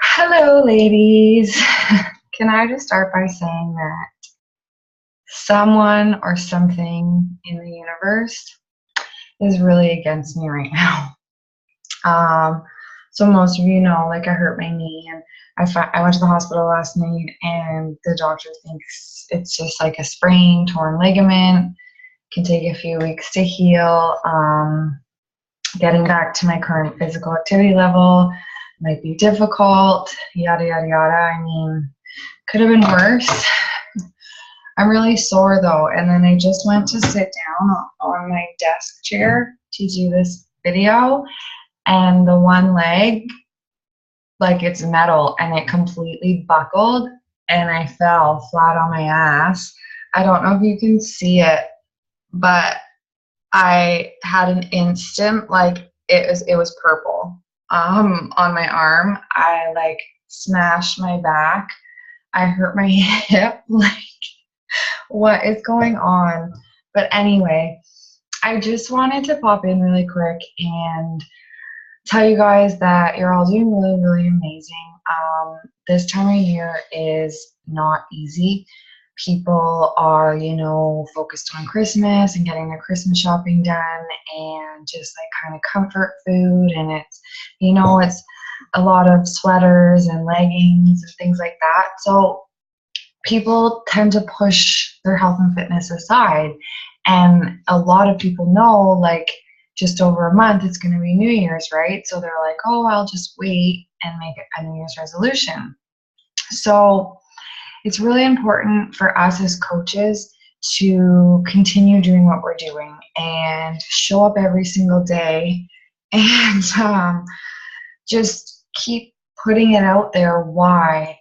Hello, ladies. Can I just start by saying that someone or something in the universe is really against me right now? Um, so most of you know, like I hurt my knee, and I went to the hospital last night, and the doctor thinks it's just like a sprain, torn ligament. Can take a few weeks to heal. Getting back to my current physical activity level might be difficult. Yada yada yada. I mean, could have been worse. I'm really sore though, and then I just went to sit down on my desk chair to do this video, and the one leg, like it's metal, and it completely buckled, and I fell flat on my ass. I don't know if you can see it, but I had an instant, like it was purple on my arm. I like smashed my back. I hurt my hip. Like, what is going on? But anyway, I just wanted to pop in really quick and tell you guys that you're all doing really, really amazing. This time of year is not easy. People are, focused on Christmas and getting their Christmas shopping done and just like kind of comfort food. And it's a lot of sweaters and leggings and things like that. So people tend to push their health and fitness aside. And a lot of people know, like, just over a month, it's going to be New Year's, right? So they're like, oh, I'll just wait and make a New Year's resolution. So it's really important for us as coaches to continue doing what we're doing and show up every single day and just keep putting it out there why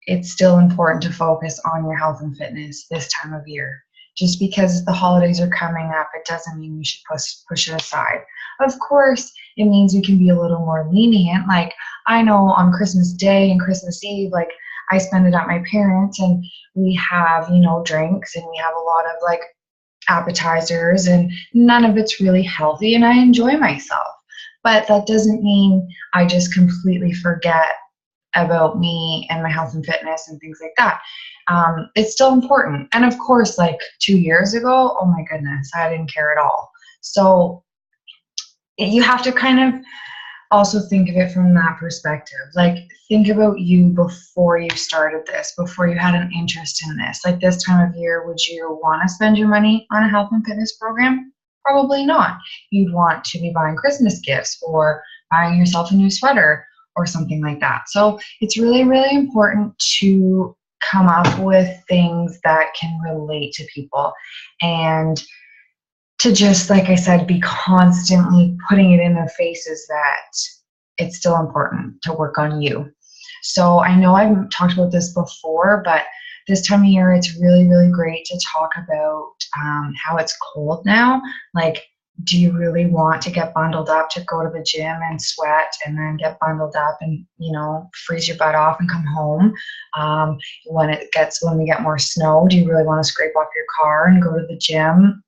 it's still important to focus on your health and fitness this time of year. Just because the holidays are coming up, it doesn't mean you should push it aside. Of course, it means we can be a little more lenient. Like, I know on Christmas Day and Christmas Eve, like, I spend it at my parents' and we have, drinks, and we have a lot of like appetizers, and none of it's really healthy, and I enjoy myself. But that doesn't mean I just completely forget about me and my health and fitness and things like that. It's still important. And of course, like 2 years ago, oh my goodness, I didn't care at all. So you have to kind of also think of it from that perspective. Like, think about you before you started this, before you had an interest in this. Like, this time of year, would you want to spend your money on a health and fitness program? Probably not. You'd want to be buying Christmas gifts or buying yourself a new sweater or something like that. So it's really, really important to come up with things that can relate to people, and to just, like I said, be constantly putting it in their faces that it's still important to work on you. So I know I've talked about this before, but this time of year, it's really, really great to talk about how it's cold now. Like, do you really want to get bundled up to go to the gym and sweat and then get bundled up and, freeze your butt off and come home? When we get more snow, do you really want to scrape off your car and go to the gym?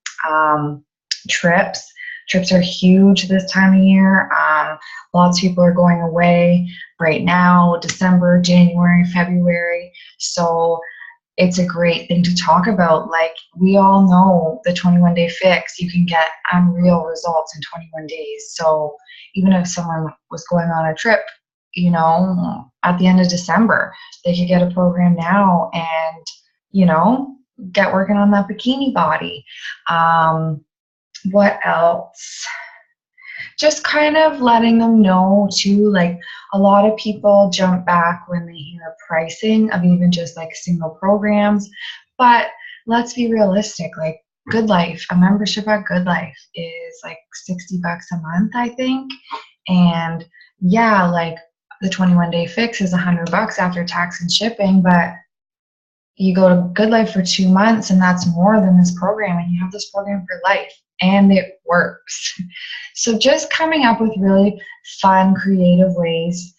Trips are huge this time of year. Lots of people are going away right now, December, January, February. So it's a great thing to talk about. Like, we all know the 21-day fix, you can get unreal results in 21 days. So even if someone was going on a trip, at the end of December, they could get a program now and, get working on that bikini body. What else? Just kind of letting them know too, like, a lot of people jump back when they hear pricing of even just like single programs. But let's be realistic. Like, Good Life, a membership at Good Life is like $60 a month, I think. And yeah, like, the 21-day fix is $100 after tax and shipping, but you go to Good Life for 2 months and that's more than this program, and you have this program for life, and it works. So just coming up with really fun, creative ways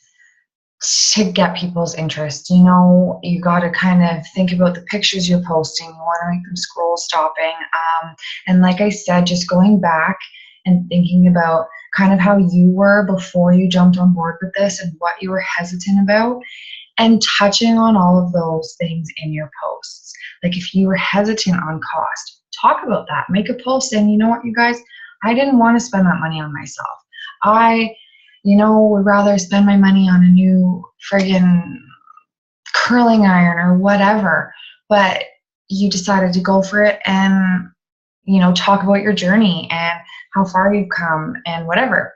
to get people's interest. You got to kind of think about the pictures you're posting. You want to make them scroll stopping. And like I said, just going back and thinking about kind of how you were before you jumped on board with this and what you were hesitant about, and touching on all of those things in your posts. Like if you were hesitant on cost, talk about that. Make a post saying, you know what, you guys, I didn't want to spend that money on myself. I, would rather spend my money on a new friggin' curling iron or whatever, but you decided to go for it and, talk about your journey and how far you've come and whatever.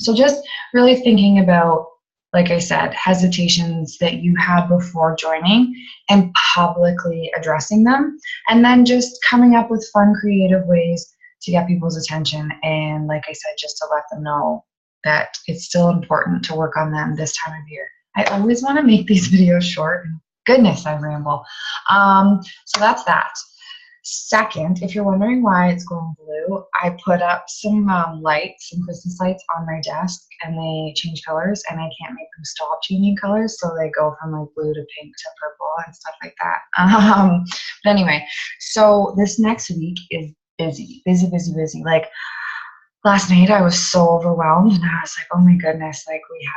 So just really thinking about, like I said, hesitations that you had before joining and publicly addressing them, and then just coming up with fun, creative ways to get people's attention. And like I said, just to let them know that it's still important to work on them this time of year. I always want to make these videos short. Goodness, I ramble. So that's that. Second, if you're wondering why it's going blue, I put up some lights, some Christmas lights on my desk, and they change colors, and I can't make them stop changing colors, so they go from like blue to pink to purple and stuff like that. But anyway, so this next week is busy. Like last night I was so overwhelmed, and I was like, oh my goodness, like we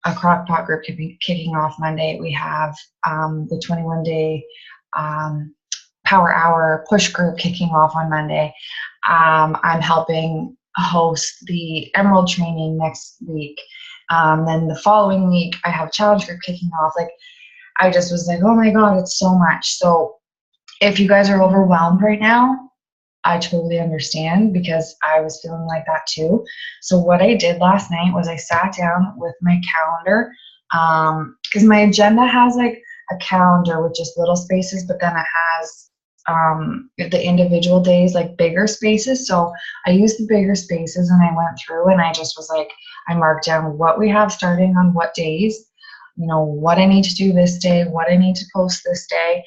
have a Crock-Pot group kicking off Monday. We have the 21-day Power Hour push group kicking off on Monday. I'm helping host the Emerald training next week. Then the following week, I have challenge group kicking off. Like, I just was like, oh my God, it's so much. So if you guys are overwhelmed right now, I totally understand, because I was feeling like that too. So what I did last night was I sat down with my calendar, because my agenda has like a calendar with just little spaces, but then it has the individual days, like bigger spaces. So I used the bigger spaces and I went through and I just was like, I marked down what we have starting on what days, what I need to do this day, what I need to post this day.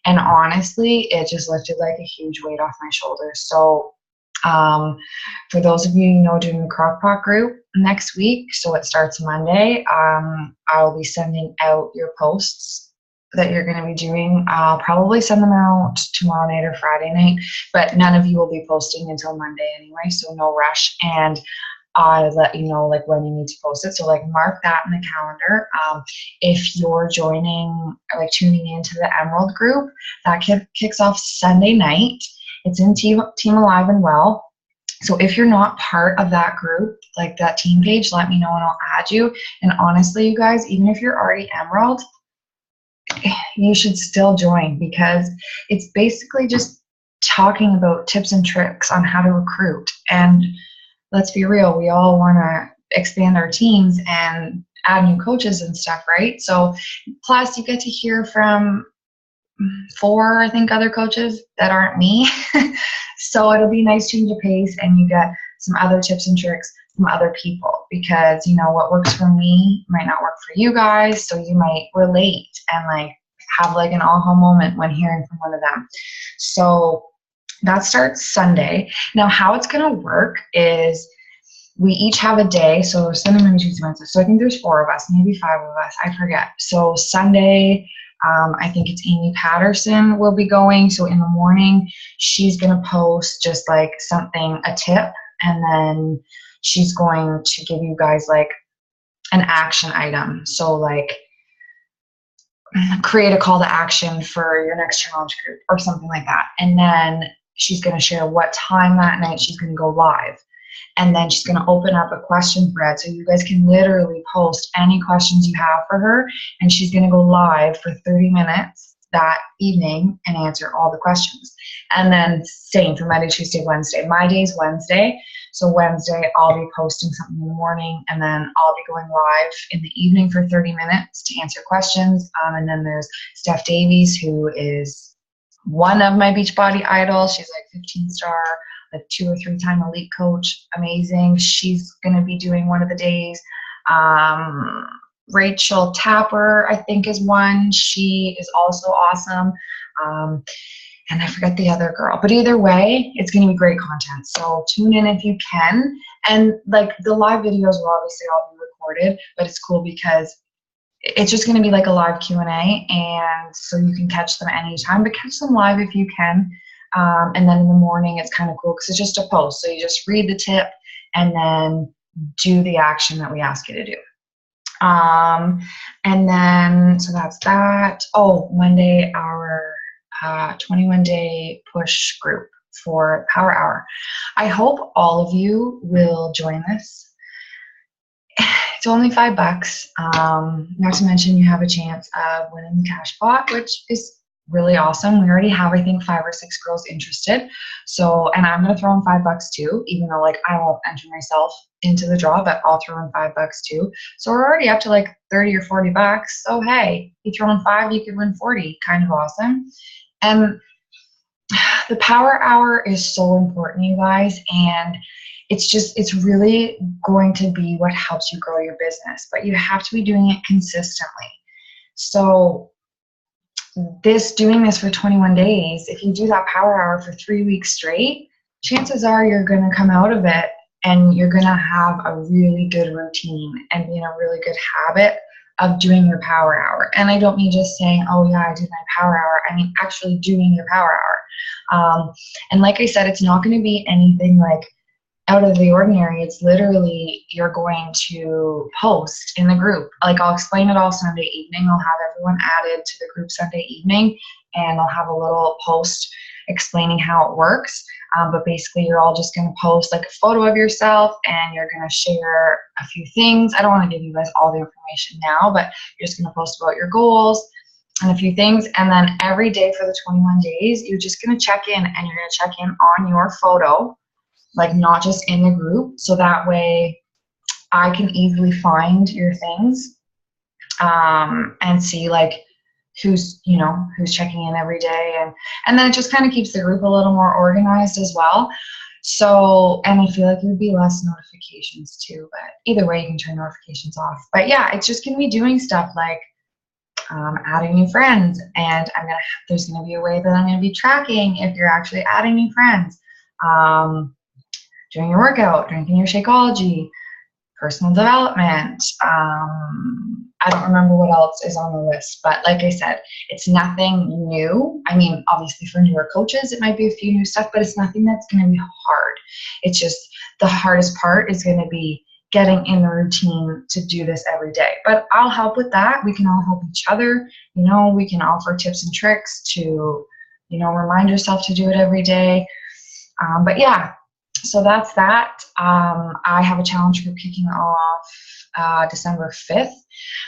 And honestly, it just lifted like a huge weight off my shoulders. So for those of you, doing the Crock-Pot group next week, so it starts Monday, I'll be sending out your posts that you're going to be doing. I'll probably send them out tomorrow night or Friday night, but none of you will be posting until Monday anyway, so no rush. And I'll let you know like when you need to post it. So like mark that in the calendar. If you're joining or like tuning into the Emerald group, that kicks off Sunday night. It's in Team Alive and Well. So if you're not part of that group, like that team page, let me know and I'll add you. And honestly, you guys, even if you're already Emerald, you should still join, because it's basically just talking about tips and tricks on how to recruit. And let's be real, we all want to expand our teams and add new coaches and stuff, right? So plus you get to hear from 4, I think, other coaches that aren't me. So it'll be a nice change of pace, and you get some other tips and tricks from other people, because what works for me might not work for you guys, so you might relate and like have like an aha moment when hearing from one of them. So that starts Sunday. Now how it's going to work is we each have a day. So Sunday, Monday, Tuesday, Wednesday. So I think there's 4 of us, maybe 5 of us, I forget. So Sunday, I think it's Amy Patterson will be going. So in the morning, she's going to post just like something, a tip, and then she's going to give you guys like an action item. So like create a call to action for your next challenge group or something like that. And then she's going to share what time that night she's going to go live. And then she's going to open up a question thread, so you guys can literally post any questions you have for her, and she's going to go live for 30 minutes that evening and answer all the questions. And then same for Monday, Tuesday, Wednesday. My day's Wednesday, so Wednesday I'll be posting something in the morning, and then I'll be going live in the evening for 30 minutes to answer questions. And then there's Steph Davies, who is one of my Beachbody idols. She's like 15-star, like 2 or 3 time elite coach, amazing. She's going to be doing one of the days. Rachel Tapper, I think, is one. She is also awesome. And I forget the other girl, but either way, it's going to be great content. So tune in if you can. And like the live videos will obviously all be recorded, but it's cool because it's just going to be like a live Q&A, and so you can catch them anytime, but catch them live if you can. And then in the morning, it's kind of cool because it's just a post. So you just read the tip and then do the action that we ask you to do. And then, so that's that. Oh, Monday, our 21-day push group for Power Hour. I hope all of you will join this. It's only $5. Not to mention you have a chance of winning the cash pot, which is really awesome. We already have, I think, 5 or 6 girls interested. So, and I'm going to throw in $5 too, even though like I won't enter myself into the draw, but I'll throw in $5 too. So we're already up to like 30 or $40. So hey, you throw in 5, you could win 40. Kind of awesome. And the Power Hour is so important, you guys. And it's really going to be what helps you grow your business, but you have to be doing it consistently. So doing this for 21 days, if you do that Power Hour for 3 weeks straight, chances are you're going to come out of it and you're going to have a really good routine and be in a really good habit of doing your Power Hour. And I don't mean just saying, oh yeah, I did my Power Hour. I mean actually doing your Power Hour. And like I said, it's not going to be anything like out of the ordinary. It's literally, you're going to post in the group. Like I'll explain it all Sunday evening. I'll have everyone added to the group Sunday evening, and I'll have a little post explaining how it works. But basically you're all just going to post like a photo of yourself and you're going to share a few things. I don't want to give you guys all the information now, but you're just going to post about your goals and a few things. And then every day for the 21 days, you're just going to check in, and you're going to check in on your photo, like not just in the group. So that way I can easily find your things and see like who's checking in every day. And then it just kind of keeps the group a little more organized as well. So, and I feel like there'd be less notifications too, but either way you can turn notifications off. But yeah, it's just going to be doing stuff like adding new friends, and there's going to be a way that I'm going to be tracking if you're actually adding new friends, doing your workout, drinking your Shakeology, personal development. I don't remember what else is on the list, but like I said, it's nothing new. I mean, obviously for newer coaches, it might be a few new stuff, but it's nothing that's going to be hard. It's just the hardest part is going to be getting in the routine to do this every day. But I'll help with that. We can all help each other. We can offer tips and tricks to, remind yourself to do it every day. But yeah, so that's that. I have a challenge group kicking off December 5th.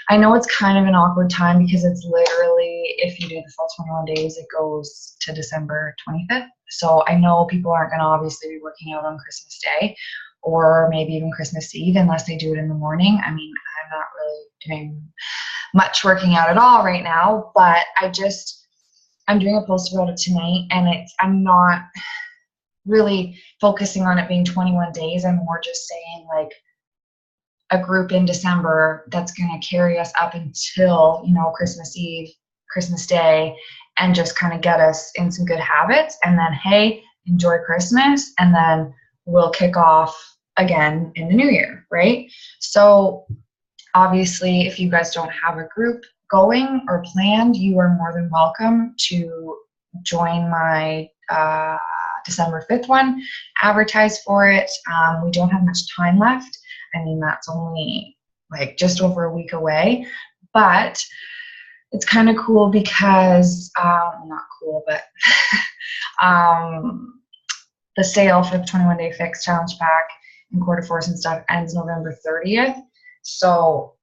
I know it's kind of an awkward time because it's literally, if you do the full 21 days, it goes to December 25th. So I know people aren't going to obviously be working out on Christmas Day or maybe even Christmas Eve unless they do it in the morning. I mean, I'm not really doing much working out at all right now, but I'm doing a post about it tonight, and I'm not really focusing on it being 21 days. I'm more just saying like a group in December that's going to carry us up until, Christmas Eve, Christmas Day, and just kind of get us in some good habits. And then, hey, enjoy Christmas. And then we'll kick off again in the new year, right? So obviously, if you guys don't have a group going or planned, you are more than welcome to join my December 5th one, advertise for it. We don't have much time left. I mean, that's only like just over a week away, but it's kind of cool because, not cool, but the sale for the 21-day fix challenge pack and quarter force and stuff ends November 30th. So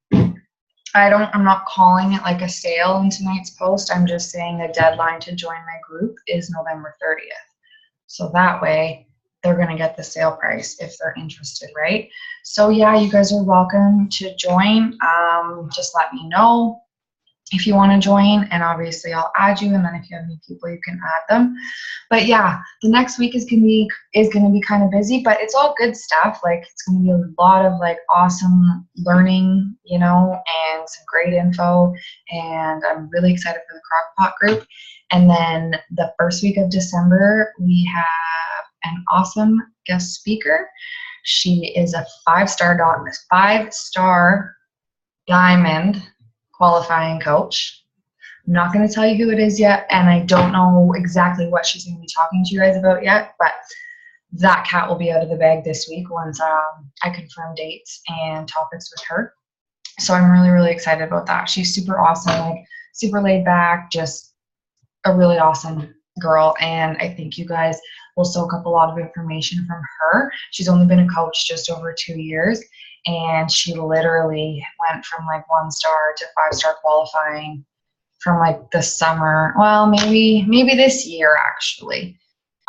I'm not calling it like a sale in tonight's post. I'm just saying the deadline to join my group is November 30th. So that way they're going to get the sale price if they're interested, right? So yeah, you guys are welcome to join. Just let me know if you want to join, and obviously I'll add you, and then if you have any people, you can add them. But yeah, the next week is going to be kind of busy, but it's all good stuff. Like, it's going to be a lot of like awesome learning, and some great info, and I'm really excited for the Crock-Pot group. And then the first week of December, we have an awesome guest speaker. She is a 5-star diamond qualifying coach. I'm not going to tell you who it is yet, and I don't know exactly what she's going to be talking to you guys about yet, but that cat will be out of the bag this week once I confirm dates and topics with her. So I'm really, really excited about that. She's super awesome, like super laid back, just a really awesome girl. And I think you guys will soak up a lot of information from her. She's only been a coach just over 2 years, and she literally went from like 1-star to 5-star qualifying from like the summer. Well, maybe this year actually.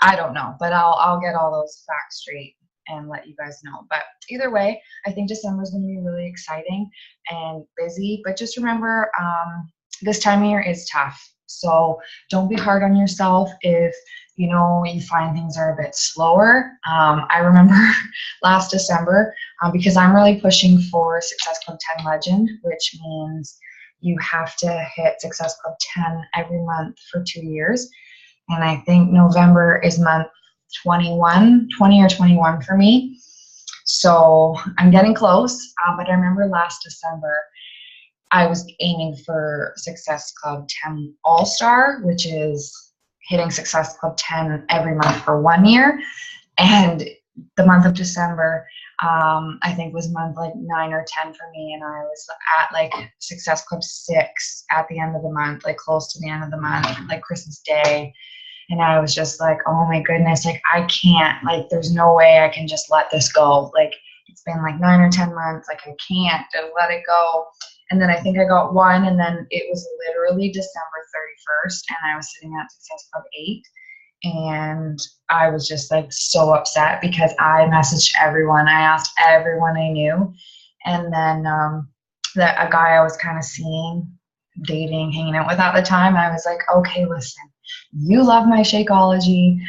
I don't know, but I'll get all those facts straight and let you guys know. But either way, I think December is going to be really exciting and busy. But just remember, this time of year is tough. So don't be hard on yourself if you find things are a bit slower. I remember last December, because I'm really pushing for Success Club 10 Legend, which means you have to hit Success Club 10 every month for 2 years. And I think November is month 20 or 21 for me. So I'm getting close. But I remember last December, I was aiming for Success Club 10 All-Star, which is hitting Success Club 10 every month for 1 year. And the month of December, I think was month like 9 or 10 for me. And I was at like Success Club 6 at the end of the month, like close to the end of the month, like Christmas Day. And I was just like, oh my goodness, like I can't, like there's no way I can just let this go. Like it's been like 9 or 10 months, like I can't just let it go. And then I think I got one, and then it was literally December 31st, and I was sitting at Success Club 8, and I was just like so upset because I messaged everyone. I asked everyone I knew, and then a guy I was kind of seeing, dating, hanging out with at the time, I was like, okay, listen, you love my Shakeology.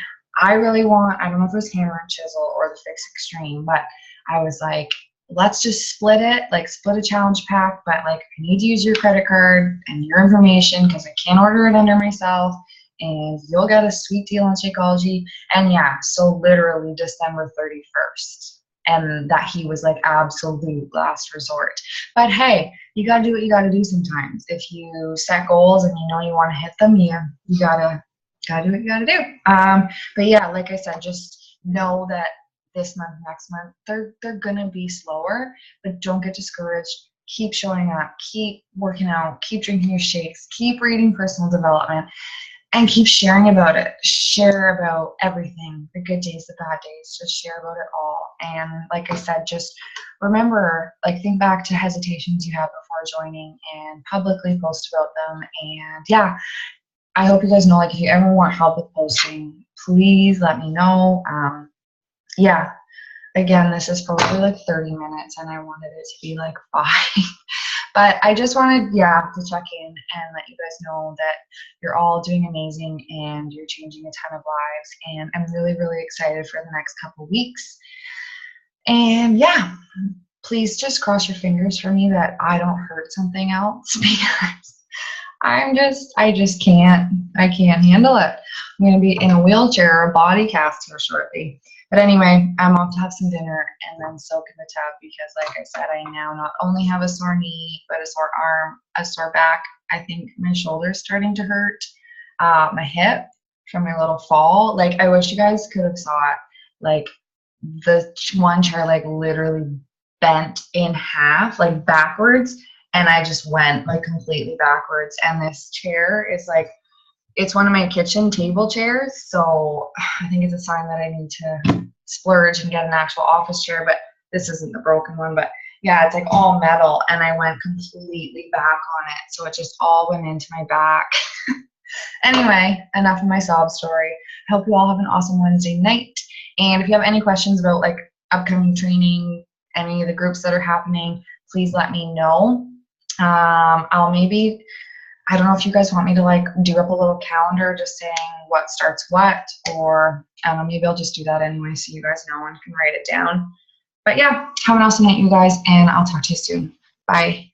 I really want, I don't know if it was Hammer and Chisel or the Fix Extreme, but I was like, let's just split it, like split a challenge pack, but like I need to use your credit card and your information because I can't order it under myself, and you'll get a sweet deal on Shakeology. And yeah, so literally December 31st. And that he was like absolute last resort. But hey, you gotta do what you gotta do sometimes. If you set goals and you know you want to hit them, you gotta do what you gotta do. But yeah, like I said, just know that this month, next month, they're gonna be slower, but don't get discouraged. Keep showing up, keep working out, keep drinking your shakes, keep reading personal development, and keep sharing about it. Share about everything, the good days, the bad days, just share about it all. And like I said, just remember, like think back to hesitations you had before joining and publicly post about them. And yeah, I hope you guys know, like if you ever want help with posting, please let me know. Yeah, again, this is probably like 30 minutes and I wanted it to be like 5. But I just wanted, to check in and let you guys know that you're all doing amazing and you're changing a ton of lives. And I'm really, really excited for the next couple weeks. And yeah, please just cross your fingers for me that I don't hurt something else because I just can't handle it. I'm going to be in a wheelchair or a body cast here shortly. But anyway, I'm off to have some dinner and then soak in the tub because, like I said, I now not only have a sore knee, but a sore arm, a sore back. I think my shoulder's starting to hurt, my hip from my little fall. Like, I wish you guys could have saw it. Like, the one chair, like, literally bent in half, like, backwards, and I just went, like, completely backwards. And this chair is, like, it's one of my kitchen table chairs, so I think it's a sign that I need to splurge and get an actual office chair, but this isn't the broken one. But yeah, it's like all metal, and I went completely back on it, so it just all went into my back. Anyway, enough of my sob story. I hope you all have an awesome Wednesday night, and if you have any questions about like upcoming training, any of the groups that are happening, please let me know. I don't know if you guys want me to like do up a little calendar just saying what starts what, or maybe I'll just do that anyway so you guys know and can write it down. But yeah, have an awesome night, you guys, and I'll talk to you soon. Bye.